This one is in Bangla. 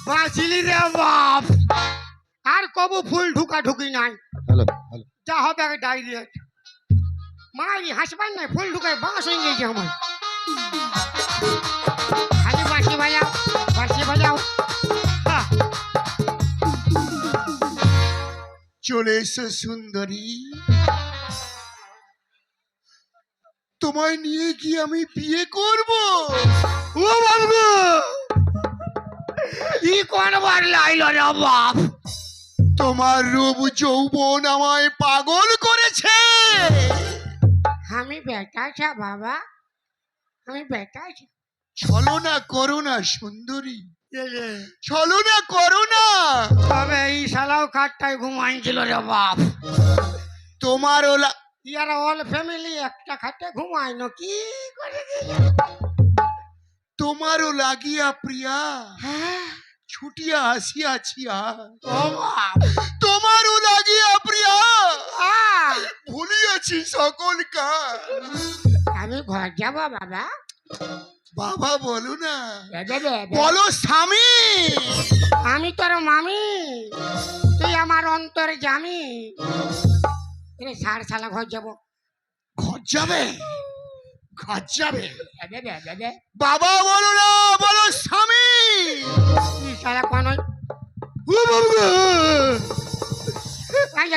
বাঁচিলি রে বাপ। আর কবু ফুল ঢুকা ঢুকি নাই। Hello hello. যা হবে আগে ডাইরেক্ট মারি হাসবার নাই, ফুল ঢুকায় বাঁশ হয়ে গেছে আমার। খালি বাঁশি বাজাও, বাঁশি বাজাও। হ্যাঁ। চলে এসো সুন্দরী, তোমায় নিয়ে গিয়ে আমি বিয়ে করব। ও বাবু ই কোনবার লাইলো রে বাপ। তোমার রূপ যৌবন আমায় পাগল করেছে। আমি বেটাইছা বাবা, আমি বেটাইছা। ছলনা করো না সুন্দরী, ছলনা করো না। তবে এই শালাও খাটটায় ঘুমাইছিল রে বাপ। তোমার ওলা ইয়ারা অল ফ্যামিলি একটা খাটে ঘুমায় না কি করে দিল। তোমারও লাগিয়া প্রিয়া হ্যাঁ ছুটিয়া আসিয়াছি। ও বাপ। তোমারও লাগিয়া প্রিয়া আহ, ভুলিয়াছি সকল কাজ। আমি ঘর যাব বাবা। বাবা বলো না, বেবে বেবে। বলো স্বামী। আমি তোর মামি, তুই আমার অন্তর জামি। রে সার শালা ঘর যাব। ঘর যাবে, ঘর যাবে। বেবে বেবে বেবে। বাবা বলো না, বলো স্বামী। ই শালা কোন ও বাবা গো। আই যা